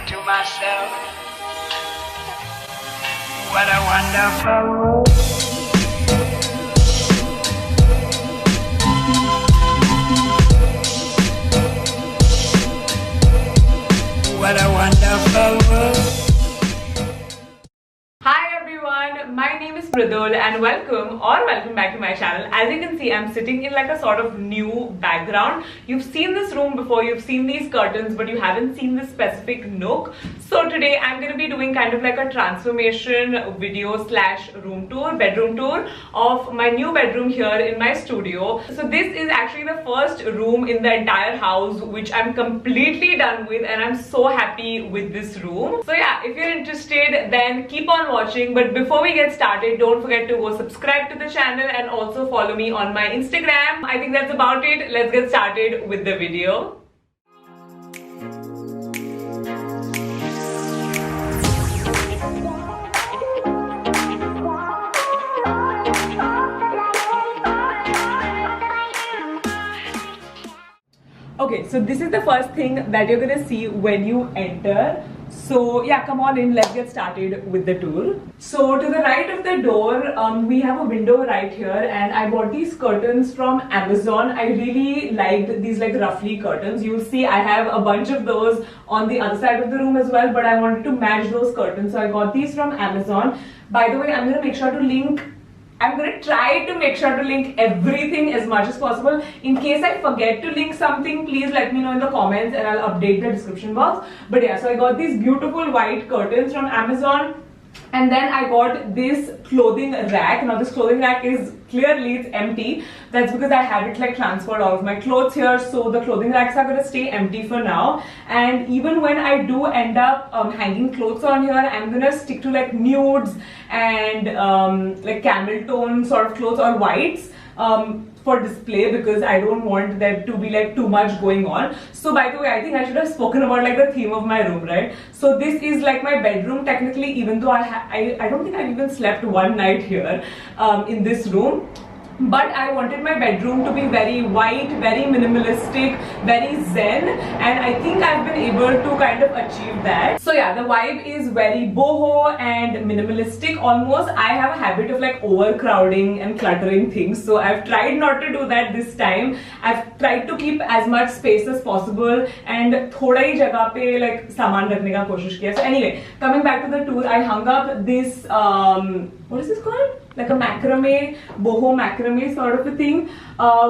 to myself, what a wonderful world. What a wonderful world. Hi everyone, my name is Mridul and welcome back to my channel. As you can see, I'm sitting in like a sort of new background. You've seen this room before, you've seen these curtains, but you haven't seen this specific nook. So today I'm going to be doing kind of like a transformation video slash room tour, bedroom tour of my new bedroom here in my studio. So this is actually the first room in the entire house which I'm completely done with, and I'm so happy with this room. So yeah, if you're interested, then keep on watching. But before we get started, don't forget to go subscribe to the channel and also follow me on my Instagram. I think that's about it. Let's get started with the video. Okay, so this is the first thing that you're gonna see when you enter. So yeah, come on in, let's get started with the tour. So to the right of the door, we have a window right here, and I bought these curtains from Amazon. I really liked these like ruffly curtains. You'll see I have a bunch of those on the other side of the room as well, but I wanted to match those curtains, so I got these from Amazon. By the way, I'm going to try to make sure to link everything as much as possible. In case I forget to link something, please let me know in the comments and I'll update the description box. But yeah, so I got these beautiful white curtains from Amazon. And then I got this clothing rack. Now this clothing rack is clearly it's empty. That's because I haven't like transferred all of my clothes here. So the clothing racks are going to stay empty for now. And even when I do end up hanging clothes on here, I'm going to stick to like nudes and like camel tone sort of clothes or whites. For display, because I don't want there to be like too much going on. So by the way, I think I should have spoken about like the theme of my room, right? So this is like my bedroom technically, even though I don't think I've even slept one night here in this room. But I wanted my bedroom to be very white, very minimalistic, very zen, and I think I've been able to kind of achieve that. So yeah, the vibe is very boho and minimalistic almost. I have a habit of like overcrowding and cluttering things, so I've tried not to do that this time. I've tried to keep as much space as possible and thoda hi jagah pe like saman rakhne ka koshish kiya. So anyway, coming back to the tour, I hung up this what is this called? Like a macrame, boho macrame sort of a thing,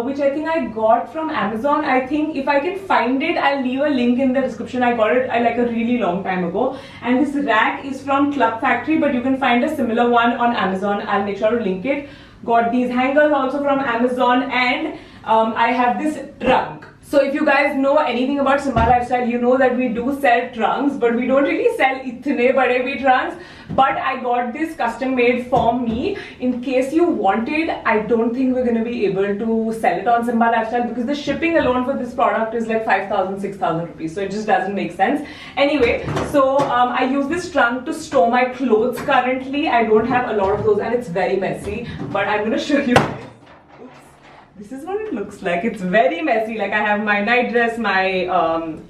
which I think I got from Amazon. I think if I can find it, I'll leave a link in the description. I got it like a really long time ago. And this rack is from Club Factory, but you can find a similar one on Amazon. I'll make sure to link it. Got these hangers also from Amazon, and I have this trunk. So if you guys know anything about Simbaa Lifestyle, you know that we do sell trunks, but we don't really sell itne bade bhi trunks. But I got this custom made for me in case you want it. I don't think we're going to be able to sell it on Simbaa Lifestyle because the shipping alone for this product is like 5,000, 6,000 rupees. So it just doesn't make sense. Anyway, so I use this trunk to store my clothes currently. I don't have a lot of those and it's very messy, but I'm going to show you guys. This is what it looks like. It's very messy. Like I have my night dress, my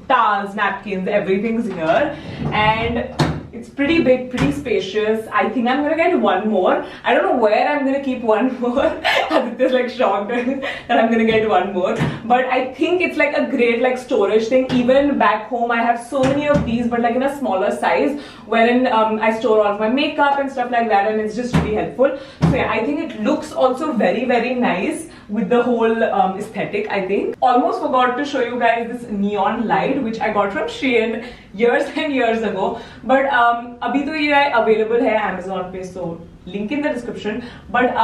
towels, napkins, everything's here. And it's pretty big, pretty spacious. I think I'm gonna get one more. I don't know where I'm gonna keep one more. Aditya's like shocked that I'm gonna get one more. But I think it's like a great like storage thing. Even back home, I have so many of these, but like in a smaller size, wherein I store all of my makeup and stuff like that, and it's just really helpful. So yeah, I think it looks also very, very nice with the whole aesthetic, I think. Almost forgot to show you guys this neon light, which I got from Shein years and years ago. But abhi to ye available hai Amazon pe, so link in the description. But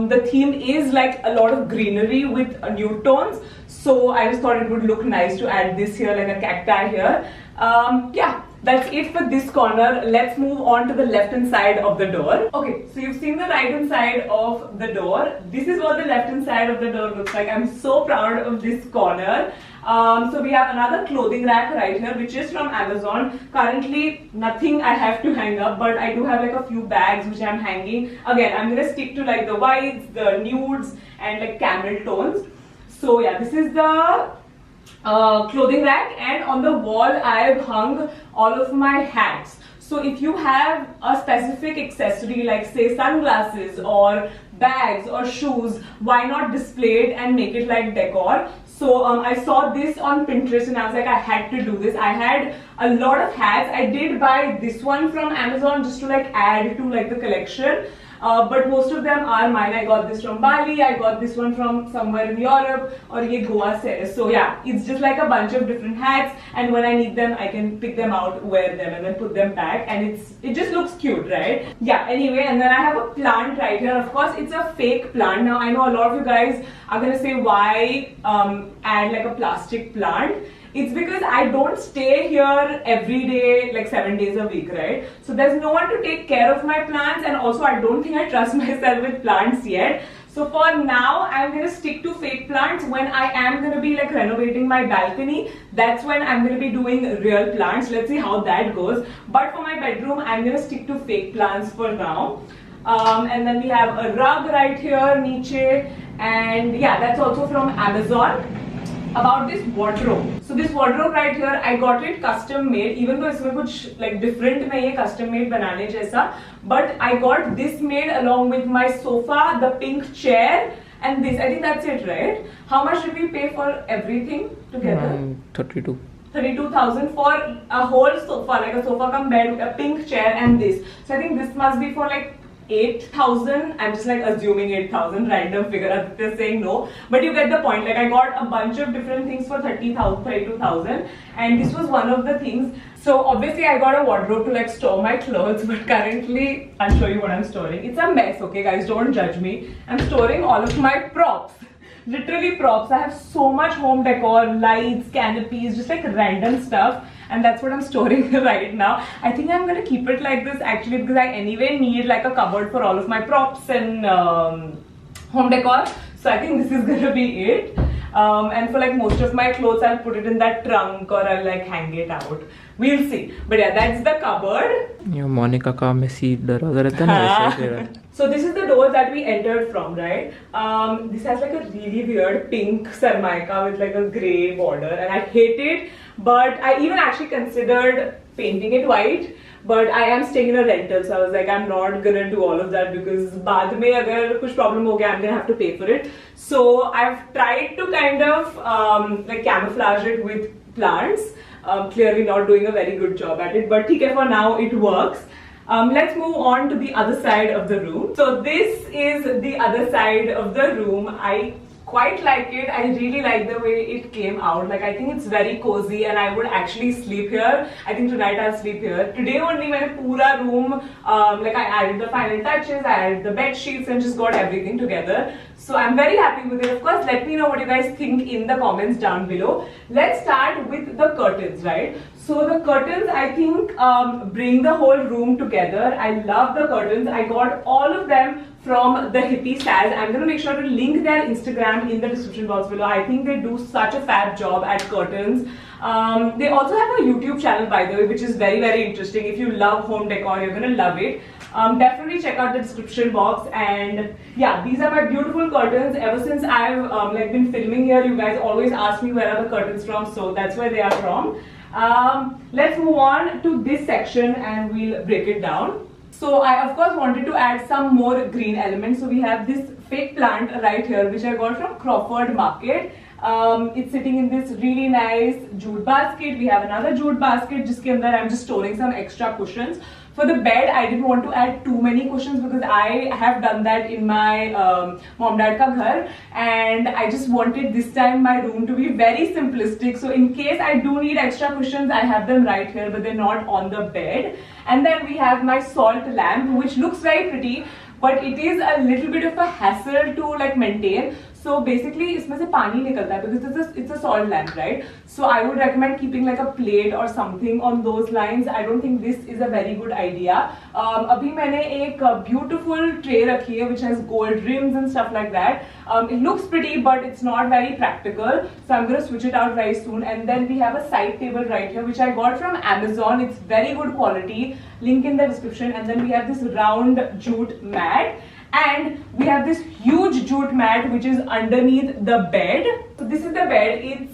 the theme is like a lot of greenery with nude tones. So I just thought it would look nice to add this here, like a cacti here. Yeah. That's it for this corner. Let's move on to the left hand side of the door. Okay, so you've seen the right hand side of the door. This is what the left hand side of the door looks like. I'm so proud of this corner. So we have another clothing rack right here, which is from Amazon. Currently, nothing I have to hang up, but I do have like a few bags which I'm hanging. Again, I'm gonna stick to like the whites, the nudes, and like camel tones. So yeah, this is the clothing rack, and on the wall I've hung all of my hats. So if you have a specific accessory like say sunglasses or bags or shoes, why not display it and make it like decor? So I saw this on Pinterest and I was like, I had to do this. I had a lot of hats. I did buy this one from Amazon just to like add to like the collection. But most of them are mine. I got this from Bali, I got this one from somewhere in Europe, or ye Goa se. So yeah, it's just like a bunch of different hats, and when I need them I can pick them out, wear them and then put them back, and it just looks cute, right? Yeah, anyway, and then I have a plant right here. Of course it's a fake plant. Now I know a lot of you guys are gonna say, why add like a plastic plant? It's because I don't stay here every day, like 7 days a week, right? So there's no one to take care of my plants, and also I don't think I trust myself with plants yet. So for now, I'm gonna stick to fake plants. When I am gonna be like renovating my balcony, that's when I'm gonna be doing real plants. Let's see how that goes. But for my bedroom, I'm gonna stick to fake plants for now. And then we have a rug right here, niche, and yeah, that's also from Amazon. About this wardrobe. So this wardrobe right here, I got it custom made, even though इसमें कुछ like different नहीं है custom made बनाने जैसा, but I got this made along with my sofa, the pink chair, and this. I think that's it, right? How much did we pay for everything together? 32,000 for a whole sofa, like a sofa come bed, a pink chair, and this. So I think this must be for like 8,000. I'm just like assuming 8,000, random figure. Aditya's saying no, but you get the point. Like I got a bunch of different things for 30,000, 32,000, and this was one of the things. So obviously I got a wardrobe to like store my clothes, but currently I'll show you what I'm storing. It's a mess, okay guys, don't judge me. I'm storing all of my props. Literally props. I have so much home decor, lights, canopies, just like random stuff, and that's what I'm storing right now. I think I'm gonna keep it like this actually, because I anyway need like a cupboard for all of my props and home decor. So I think this is gonna be it. And for like most of my clothes, I'll put it in that trunk or I'll like hang it out. We'll see. But yeah, that's the cupboard. Your Monica ka messy darwaza rehta na वैसे तेरा. So this is the door that we entered from, right? This has like a really weird pink sarmaika with like a grey border, and I hate it. But I even actually considered painting it white. But I am staying in a rental, so I was like, I'm not gonna do all of that because बाद में अगर कुछ problem हो गया, I'm gonna have to pay for it. So I've tried to kind of like camouflage it with plants. Clearly not doing a very good job at it, but okay, for now it works. Let's move on to the other side of the room. So this is the other side of the room. I quite like it. I really like the way it came out. Like I think it's very cozy and I would actually sleep here. I think tonight I'll sleep here. Today only मैंने पूरा room like I added the final touches, I added the bed sheets and just got everything together. So I'm very happy with it. Of course, let me know what you guys think in the comments down below. Let's start with the curtains, right? So the curtains, I think, bring the whole room together. I love the curtains. I got all of them from the Hippie Style. I'm going to make sure to link their Instagram in the description box below. I think they do such a fab job at curtains. They also have a YouTube channel, by the way, which is very, very interesting. If you love home decor, you're going to love it. Definitely check out the description box. And yeah, these are my beautiful curtains. Ever since I've like been filming here, you guys always ask me where are the curtains from, so that's where they are from. Let's move on to this section and we'll break it down. So I of course wanted to add some more green elements. So we have this fake plant right here, which I got from Crawford Market. It's sitting in this really nice jute basket. We have another jute basket jiske andar I'm just storing some extra cushions. For the bed, I didn't want to add too many cushions because I have done that in my mom dad ka ghar, and I just wanted this time my room to be very simplistic. So in case I do need extra cushions, I have them right here, but they're not on the bed. And then we have my salt lamp, which looks very pretty, but it is a little bit of a hassle to like maintain. So basically इसमें से पानी निकलता है because it's a salt lamp, right? So I would recommend keeping like a plate or something on those lines. I don't think this is a very good idea. अभी मैंने एक beautiful tray रखी है which has gold rims and stuff like that. It looks pretty, but it's not very practical. So I'm going to switch it out very soon. And then we have a side table right here which I got from Amazon. It's very good quality. Link in the description. And then we have this round jute mat. And we have this huge jute mat which is underneath the bed. So this is the bed. It's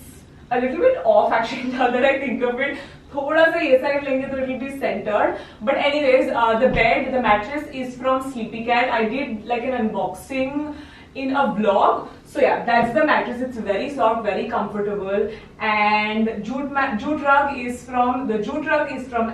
a little bit off actually now that I think of it. थोड़ा सा ये side लेंगे तो it will be centered. But anyways, the mattress is from Sleepy Cat. I did like an unboxing in a vlog. So yeah, that's the mattress. It's very soft, very comfortable, and jute rug is from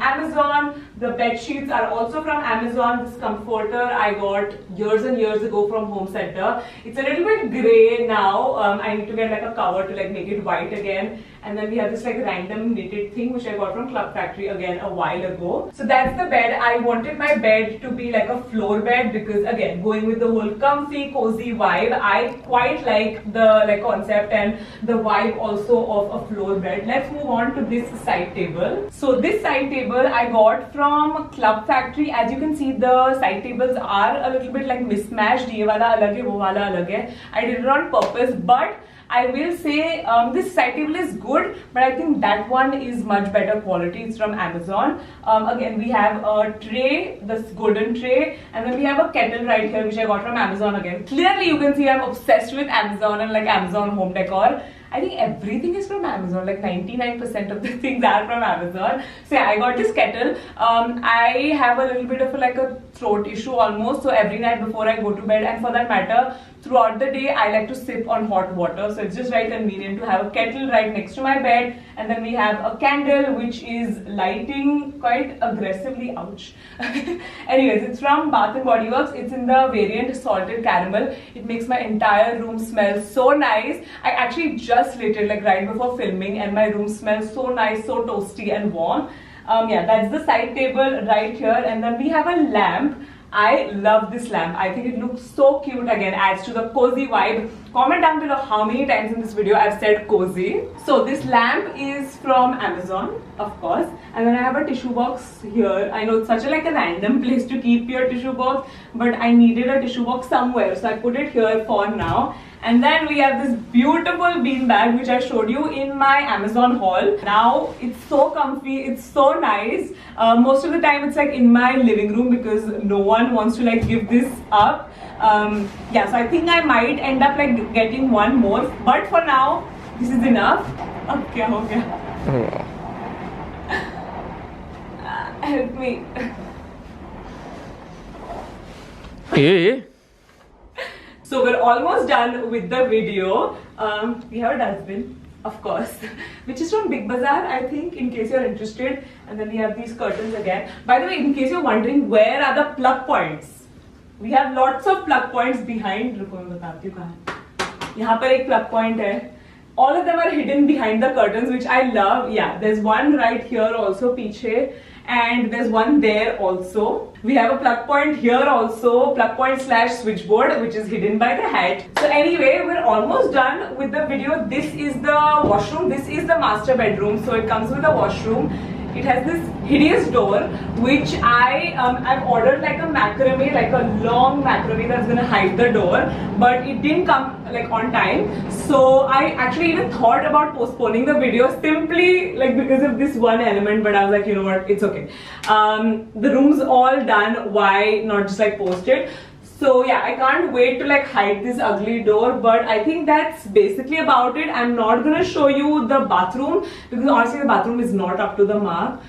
Amazon. The bed sheets are also from Amazon. This comforter I got years and years ago from Home Center. It's a little bit grey now. I need to get like a cover to like make it white again. And then we have this like random knitted thing which I got from Club Factory again a while ago. So that's the bed. I wanted my bed to be like a floor bed because again, going with the whole comfy, cozy vibe, I quite like the concept and the vibe also of a floor bed. Let's move on to this side table. So this side table I got from Club Factory. As you can see, the side tables are a little bit like mismatched. Ye wala alag hai, wo wala alag hai. I did it on purpose, but I will say this side table is good, but I think that one is much better quality. It's from Amazon. Again, we have a tray, this golden tray, and then we have a kettle right here which I got from Amazon again. Clearly you can see I'm obsessed with Amazon and like Amazon home decor. I think everything is from Amazon, like 99% of the things are from Amazon. So yeah, I got this kettle. I have a little bit of a throat issue almost, so every night before I go to bed, and for that matter, throughout the day, I like to sip on hot water. So it's just very convenient to have a kettle right next to my bed. And then we have a candle which is lighting quite aggressively. Ouch. Anyways, it's from Bath & Body Works. It's in the variant salted caramel. It makes my entire room smell so nice. I actually just lit it like right before filming and my room smells so nice, so toasty and warm. Yeah, that's the side table right here. And then we have a lamp. I love this lamp. I think it looks so cute. Again, adds to the cozy vibe. Comment down below how many times in this video I've said cozy. So this lamp is from Amazon, of course. And then I have a tissue box here. I know it's such a random place to keep your tissue box, but I needed a tissue box somewhere, so I put it here for now. And then we have this beautiful bean bag which I showed you in my Amazon haul. Now it's so comfy, it's so nice. Most of the time it's like in my living room because no one wants to like give this up. Yeah, so I think I might end up like getting one more, but for now this is enough. Ab kya ho gaya? Help me. Hey. So we're almost done with the video. We have a dustbin, of course, which is from Big Bazaar, I think, in case you're interested. And then we have these curtains again. By the way, in case you're wondering where are the plug points, we have lots of plug points behind. रुको मैं बताती हूँ कहाँ. यहाँ पर एक plug point है. All of them are hidden behind the curtains, which I love. Yeah, there's one right here also, पीछे. And there's one there also. We have a plug point here also, plug point / switchboard, which is hidden by the hat. So anyway, we're almost done with the video. This is the washroom. This is the master bedroom. So it comes with a washroom. It has this hideous door, which I've ordered like a macrame, like a long macrame that's gonna hide the door, but it didn't come like on time. So I actually even thought about postponing the video simply like because of this one element, but I was like, you know what, it's okay. The room's all done. Why not just like post it? So yeah, I can't wait to like hide this ugly door, but I think that's basically about it. I'm not gonna show you the bathroom because honestly the bathroom is not up to the mark.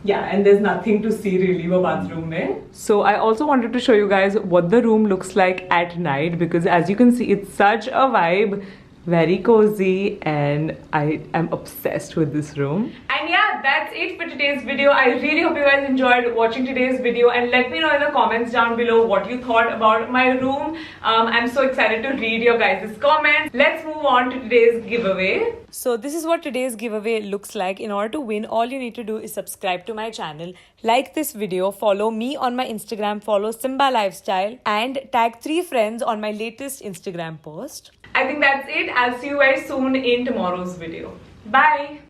Yeah, and there's nothing to see really in the bathroom mein. So I also wanted to show you guys what the room looks like at night because as you can see, it's such a vibe. Very cozy and I am obsessed with this room. And yeah, that's it for today's video. I really hope you guys enjoyed watching today's video and let me know in the comments down below what you thought about my room. I'm so excited to read your guys' comments. Let's move on to today's giveaway. So this is what today's giveaway looks like. In order to win, all you need to do is subscribe to my channel, like this video, follow me on my Instagram, follow Simbaa Lifestyle and tag 3 friends on my latest Instagram post. I think that's it. I'll see you very soon in tomorrow's video. Bye!